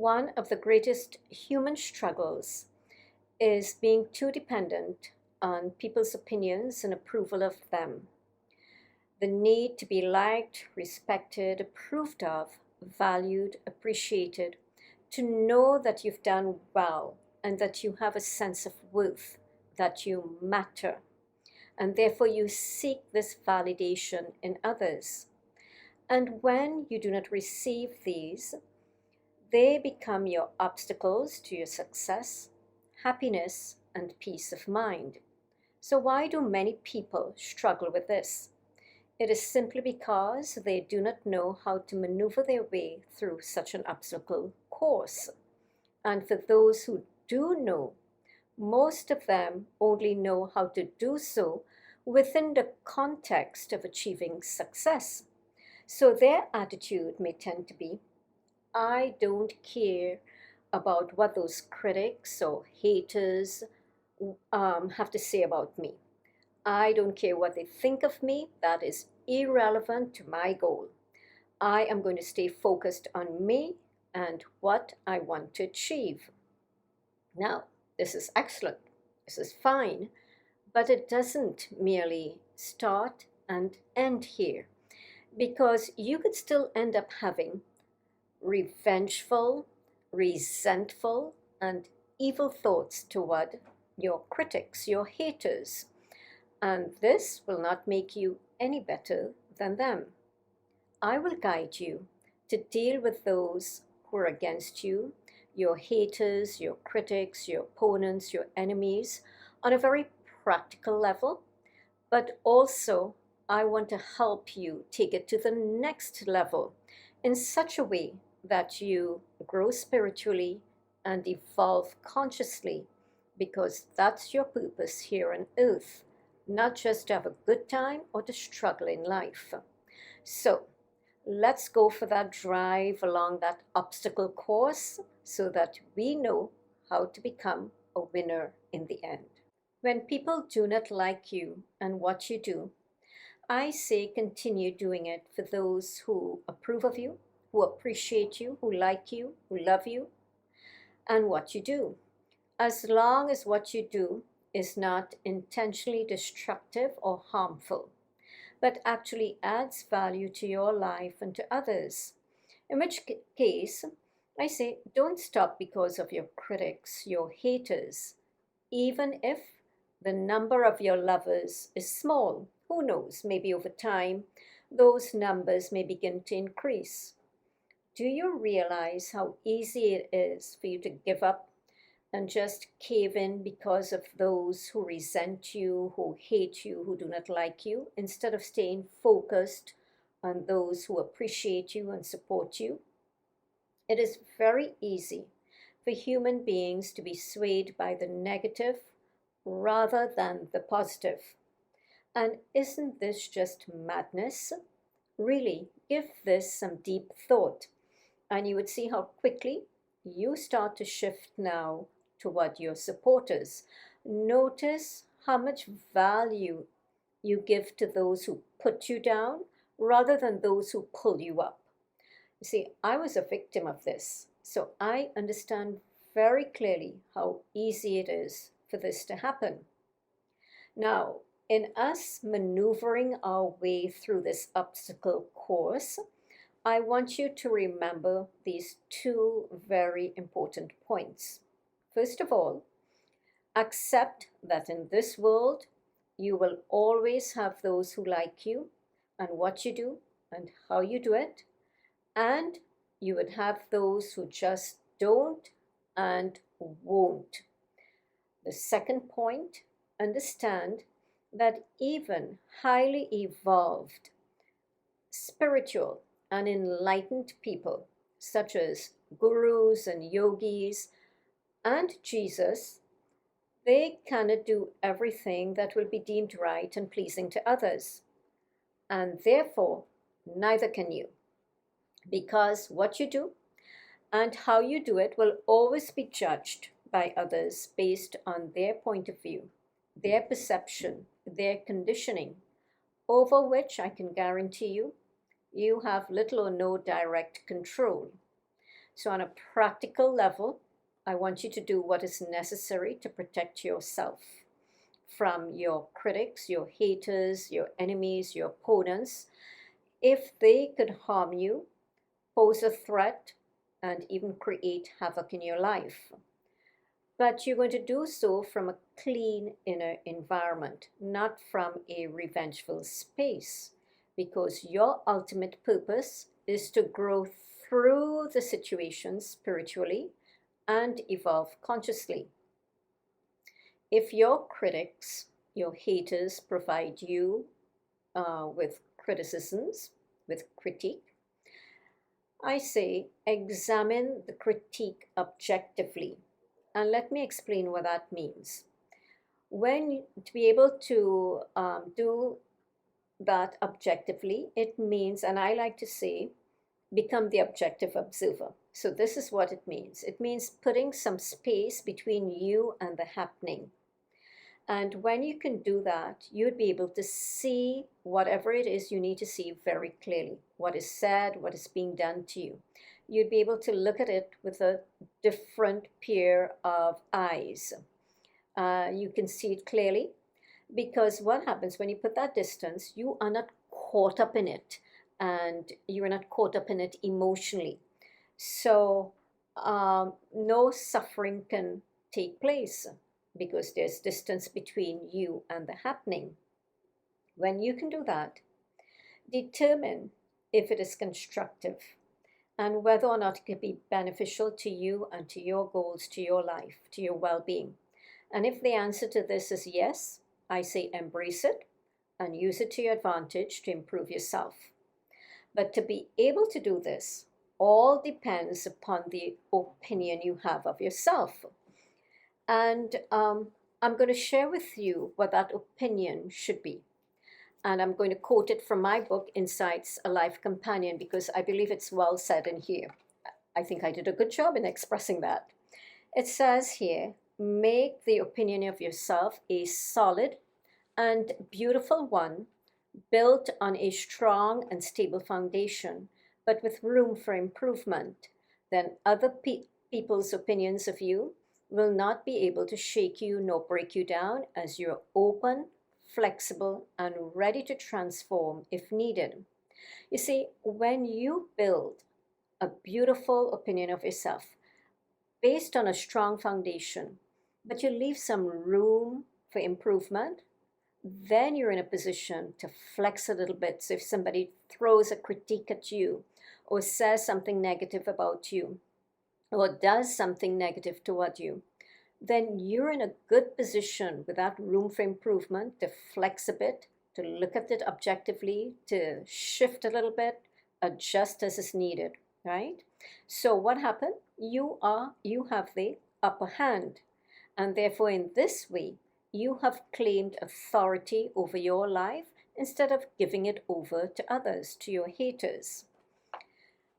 One of the greatest human struggles is being too dependent on people's opinions and approval of them. The need to be liked, respected, approved of, valued, appreciated, to know that you've done well and that you have a sense of worth, that you matter, and therefore you seek this validation in others. And when you do not receive these, they become your obstacles to your success, happiness, and peace of mind. So, why do many people struggle with this? It is simply because they do not know how to maneuver their way through such an obstacle course. And for those who do know, most of them only know how to do so within the context of achieving success. So their attitude may tend to be, I don't care about what those critics or haters have to say about me. I don't care what they think of me. That is irrelevant to my goal. I am going to stay focused on me and what I want to achieve. Now, this is excellent. This is fine. But it doesn't merely start and end here, because you could still end up having revengeful, resentful, and evil thoughts toward your critics, your haters. And this will not make you any better than them. I will guide you to deal with those who are against you, your haters, your critics, your opponents, your enemies, on a very practical level, but also I want to help you take it to the next level in such a way that you grow spiritually and evolve consciously, because that's your purpose here on earth, not just to have a good time or to struggle in life. So let's go for that drive along that obstacle course so that we know how to become a winner in the end. When people do not like you and what you do, I say continue doing it for those who approve of you, who appreciate you, who like you, who love you, and what you do. As long as what you do is not intentionally destructive or harmful, but actually adds value to your life and to others. In which case, I say don't stop because of your critics, your haters, even if the number of your lovers is small. Who knows, maybe over time, those numbers may begin to increase. Do you realize how easy it is for you to give up and just cave in because of those who resent you, who hate you, who do not like you, instead of staying focused on those who appreciate you and support you? It is very easy for human beings to be swayed by the negative rather than the positive. And isn't this just madness? Really, give this some deep thought, and you would see how quickly you start to shift now toward your supporters. Notice how much value you give to those who put you down rather than those who pull you up. You see, I was a victim of this, so I understand very clearly how easy it is for this to happen. Now, in us maneuvering our way through this obstacle course, I want you to remember these two very important points. First of all, accept that in this world, you will always have those who like you and what you do and how you do it, and you would have those who just don't and won't. The second point, understand that even highly evolved, spiritual, and enlightened people, such as gurus and yogis and Jesus, they cannot do everything that will be deemed right and pleasing to others. And therefore, neither can you. Because what you do and how you do it will always be judged by others based on their point of view, their perception, their conditioning, over which I can guarantee you, you have little or no direct control. So on a practical level, I want you to do what is necessary to protect yourself from your critics, your haters, your enemies, your opponents. If they could harm you, pose a threat, and even create havoc in your life. But you're going to do so from a clean inner environment, not from a revengeful space, because your ultimate purpose is to grow through the situation spiritually and evolve consciously. If your critics, your haters provide you with criticisms, with critique, I say examine the critique objectively. And let me explain what that means. To be able to do that objectively, it means, and I like to say, become the objective observer. So this is what it means. It means putting some space between you and the happening. And when you can do that, you'd be able to see whatever it is you need to see very clearly. What is said, what is being done to you. You'd be able to look at it with a different pair of eyes. You can see it clearly, because what happens when you put that distance, you are not caught up in it, and you're not caught up in it emotionally. So no suffering can take place because there's distance between you and the happening. When you can do that, determine if it is constructive and whether or not it can be beneficial to you and to your goals, to your life, to your well-being. And if the answer to this is yes, I say embrace it and use it to your advantage to improve yourself. But to be able to do this all depends upon the opinion you have of yourself. And I'm going to share with you what that opinion should be. And I'm going to quote it from my book, Insights, A Life Companion, because I believe it's well said in here. I think I did a good job in expressing that. It says here, make the opinion of yourself a solid and beautiful one, built on a strong and stable foundation, but with room for improvement. Then other people's opinions of you will not be able to shake you nor break you down, as you're open, flexible, and ready to transform if needed. You see, when you build a beautiful opinion of yourself based on a strong foundation, but you leave some room for improvement, then you're in a position to flex a little bit. So if somebody throws a critique at you, or says something negative about you, or does something negative toward you, then you're in a good position with that room for improvement to flex a bit, to look at it objectively, to shift a little bit, adjust as is needed, right? So what happened? You have the upper hand, and therefore in this way, you have claimed authority over your life instead of giving it over to others, to your haters.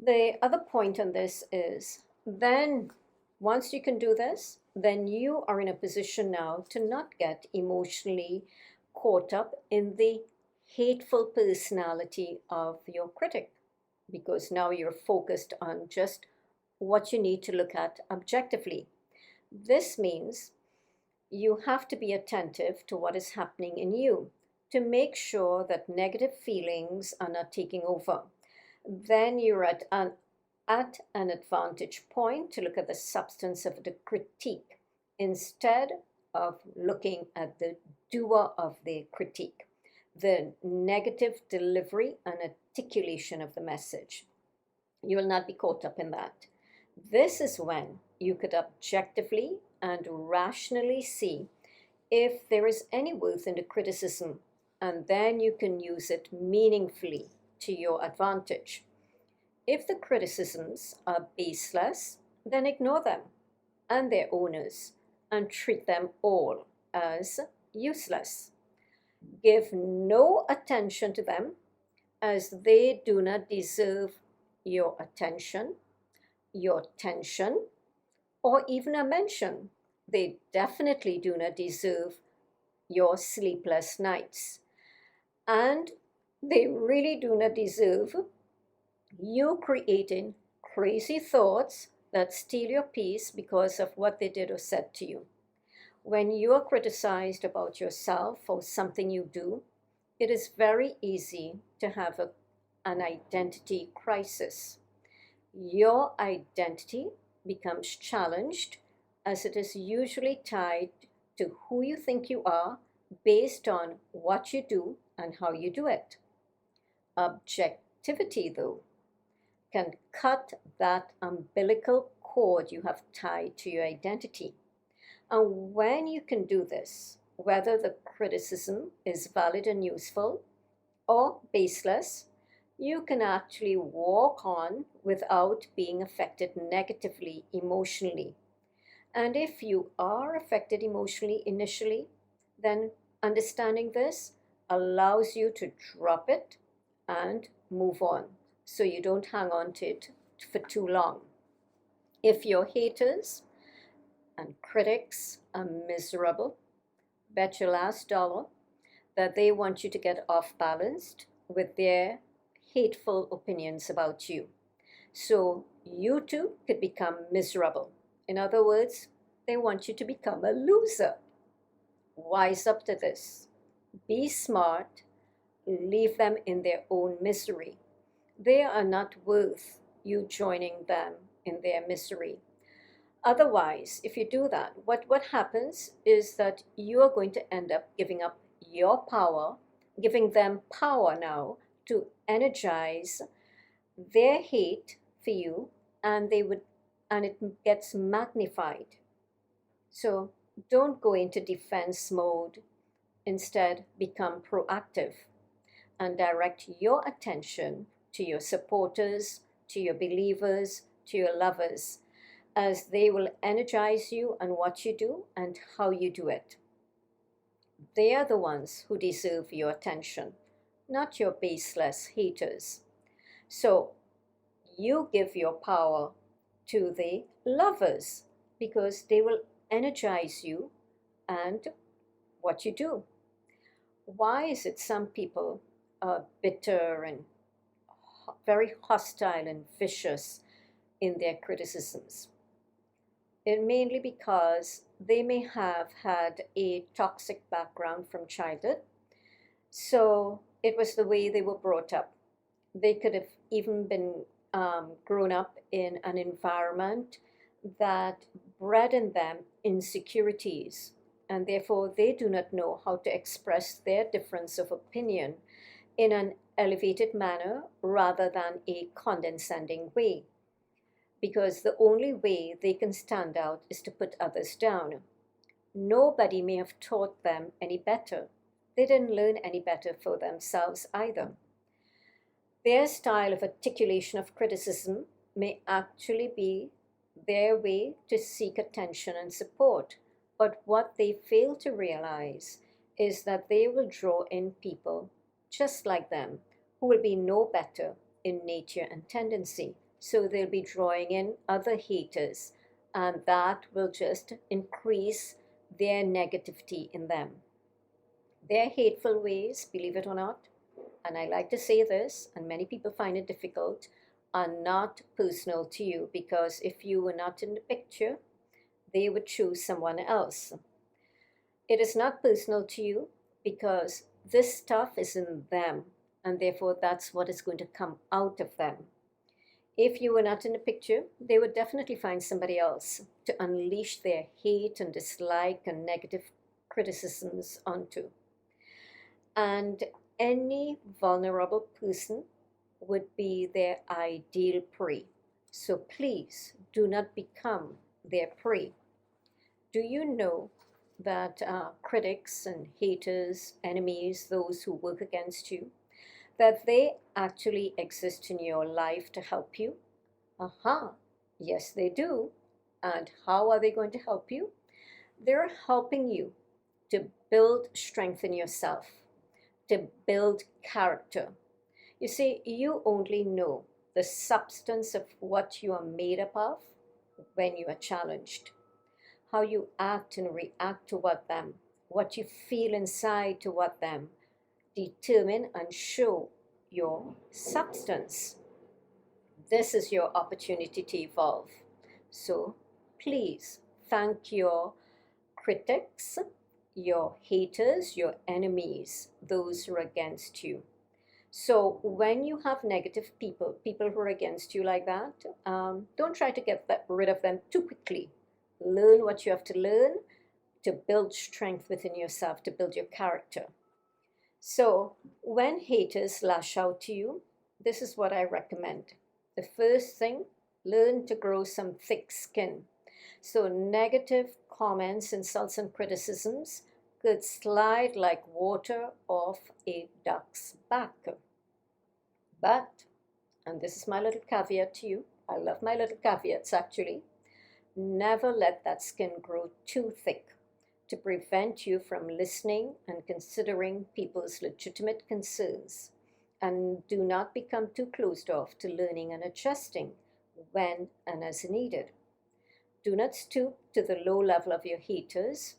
The other point on this is, then once you can do this, then you are in a position now to not get emotionally caught up in the hateful personality of your critic, because now you're focused on just what you need to look at objectively. This means you have to be attentive to what is happening in you to make sure that negative feelings are not taking over. Then you're at an advantage point to look at the substance of the critique instead of looking at the doer of the critique, the negative delivery and articulation of the message. You will not be caught up in that. This is when you could objectively and rationally see if there is any worth in the criticism, and then you can use it meaningfully to your advantage. If the criticisms are baseless, then ignore them and their owners and treat them all as useless. Give no attention to them, as they do not deserve your attention, your tension, or even a mention. They definitely do not deserve your sleepless nights. And they really do not deserve you creating crazy thoughts that steal your peace because of what they did or said to you. When you are criticized about yourself or something you do, it is very easy to have an identity crisis. Your identity becomes challenged as it is usually tied to who you think you are based on what you do and how you do it. Objectivity, though, can cut that umbilical cord you have tied to your identity. And when you can do this, whether the criticism is valid and useful or baseless, you can actually walk on without being affected negatively emotionally. And if you are affected emotionally initially, then understanding this allows you to drop it and move on so you don't hang on to it for too long. If your haters and critics are miserable, bet your last dollar that they want you to get off balanced with their hateful opinions about you. So you too could become miserable. In other words, they want you to become a loser. Wise up to this. Be smart. Leave them in their own misery. They are not worth you joining them in their misery. Otherwise, if you do that, what happens is that you are going to end up giving up your power, giving them power now to energize their hate for you, and it gets magnified. So don't go into defense mode. Instead, become proactive and direct your attention to your supporters, to your believers, to your lovers, as they will energize you on what you do and how you do it. They are the ones who deserve your attention, not your baseless haters. So you give your power to the lovers because they will energize you and what you do. Why is it some people are bitter and very hostile and vicious in their criticisms? It mainly because they may have had a toxic background from childhood, so it was the way they were brought up. They could have even been grown up in an environment that bred in them insecurities, and therefore they do not know how to express their difference of opinion in an elevated manner rather than a condescending way, because the only way they can stand out is to put others down. Nobody may have taught them any better. They didn't learn any better for themselves either. Their style of articulation of criticism may actually be their way to seek attention and support, but what they fail to realize is that they will draw in people just like them who will be no better in nature and tendency. So they'll be drawing in other haters, and that will just increase their negativity in them. Their hateful ways, believe it or not, and I like to say this, and many people find it difficult, are not personal to you, because if you were not in the picture, they would choose someone else. It is not personal to you because this stuff is in them, and therefore that's what is going to come out of them. If you were not in the picture, they would definitely find somebody else to unleash their hate and dislike and negative criticisms onto. And any vulnerable person would be their ideal prey. So please do not become their prey. Do you know that critics and haters, enemies, those who work against you, that they actually exist in your life to help you? Aha, yes, they do. And how are they going to help you? They're helping you to build strength in yourself, to build character. You see, you only know the substance of what you are made up of when you are challenged. How you act and react toward them, what you feel inside toward them, determine and show your substance. This is your opportunity to evolve. So please thank your critics, your haters, your enemies, those who are against you. So when you have negative people, people who are against you like that, don't try to get rid of them too quickly. Learn what you have to learn to build strength within yourself, to build your character. So when haters lash out to you, this is what I recommend. The first thing, learn to grow some thick skin. So negative comments, insults, and criticisms could slide like water off a duck's back. But, and this is my little caveat to you, I love my little caveats actually, never let that skin grow too thick to prevent you from listening and considering people's legitimate concerns. And do not become too closed off to learning and adjusting when and as needed. Do not stoop to the low level of your haters,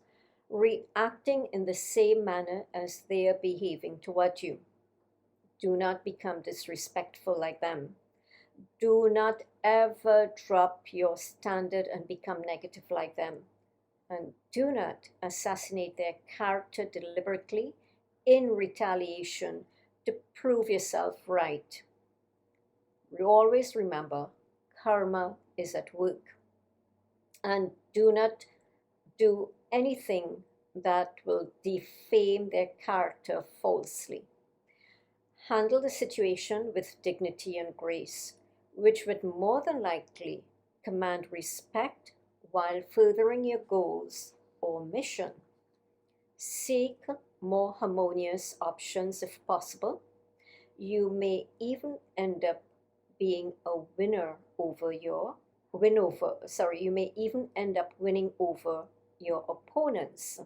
reacting in the same manner as they are behaving toward you. Do not become disrespectful like them. Do not ever drop your standard and become negative like them. And do not assassinate their character deliberately in retaliation to prove yourself right. Always remember, karma is at work. And do not do anything that will defame their character falsely. Handle the situation with dignity and grace, which would more than likely command respect while furthering your goals or mission. Seek more harmonious options if possible. You may even end up being a you may even end up winning over your opponents.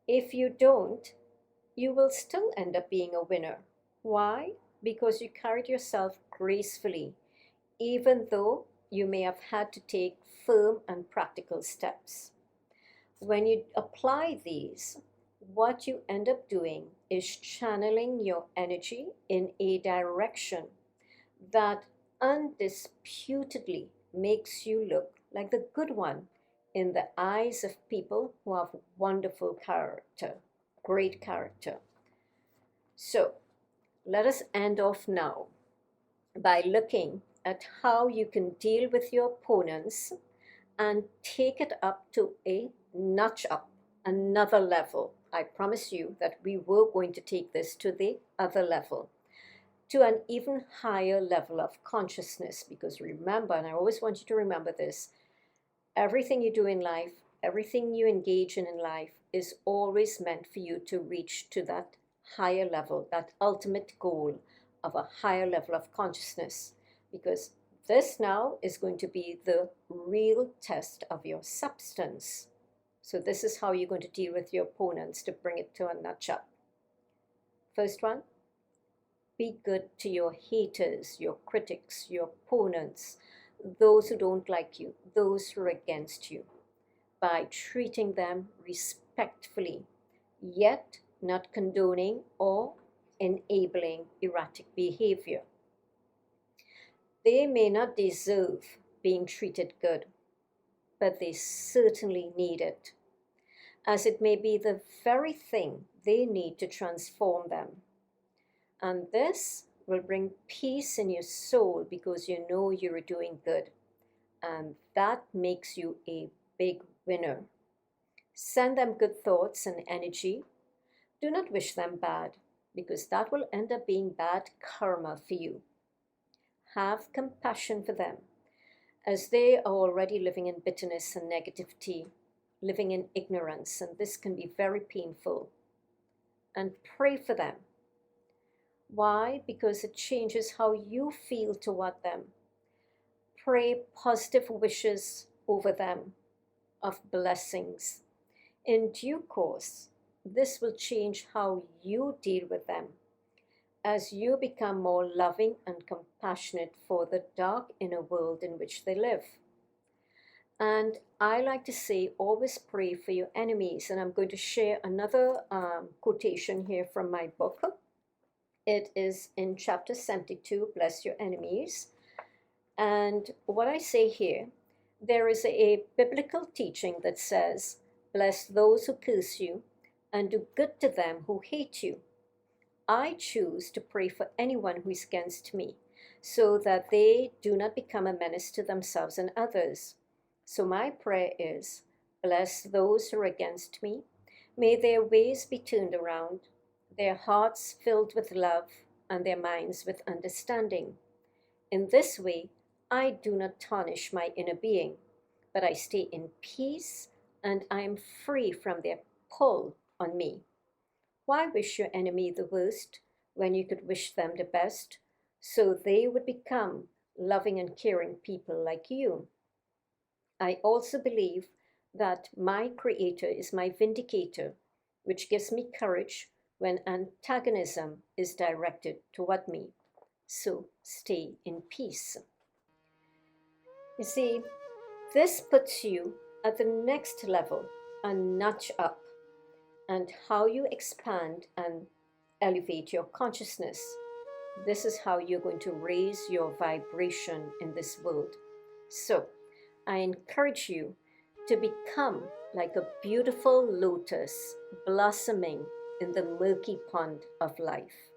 If you don't, you will still end up being a winner. Why? Because you carried yourself gracefully, even though you may have had to take firm and practical steps. When you apply these, what you end up doing is channeling your energy in a direction that undisputedly makes you look like the good one in the eyes of people who have wonderful character, great character. So let us end off now by looking at how you can deal with your opponents and take it up to a notch up, another level. I promise you that we were going to take this to the other level, to an even higher level of consciousness. Because remember, and I always want you to remember this, everything you do in life, everything you engage in life is always meant for you to reach to that higher level, that ultimate goal of a higher level of consciousness. Because this now is going to be the real test of your substance. So this is how you're going to deal with your opponents to bring it to a notch up. First one, be good to your haters, your critics, your opponents, those who don't like you, those who are against you, by treating them respectfully, yet not condoning or enabling erratic behavior. They may not deserve being treated good, but they certainly need it, as it may be the very thing they need to transform them. And this will bring peace in your soul because you know you're doing good. And that makes you a big winner. Send them good thoughts and energy. Do not wish them bad, because that will end up being bad karma for you. Have compassion for them, as they are already living in bitterness and negativity, living in ignorance, and this can be very painful. And pray for them. Why? Because it changes how you feel toward them. Pray positive wishes over them of blessings. In due course, this will change how you deal with them as you become more loving and compassionate for the dark inner world in which they live. And I like to say, always pray for your enemies. And I'm going to share another quotation here from my book. It is in chapter 72, Bless Your Enemies. And what I say here, there is a biblical teaching that says, bless those who curse you and do good to them who hate you. I choose to pray for anyone who is against me, so that they do not become a menace to themselves and others. So my prayer is, bless those who are against me. May their ways be turned around, their hearts filled with love, and their minds with understanding. In this way, I do not tarnish my inner being, but I stay in peace and I am free from their pull on me. Why wish your enemy the worst when you could wish them the best, so they would become loving and caring people like you? I also believe that my Creator is my vindicator, which gives me courage when antagonism is directed toward me. So stay in peace. You see, this puts you at the next level, a notch up, and how you expand and elevate your consciousness. This is how you're going to raise your vibration in this world. So, I encourage you to become like a beautiful lotus blossoming in the murky pond of life.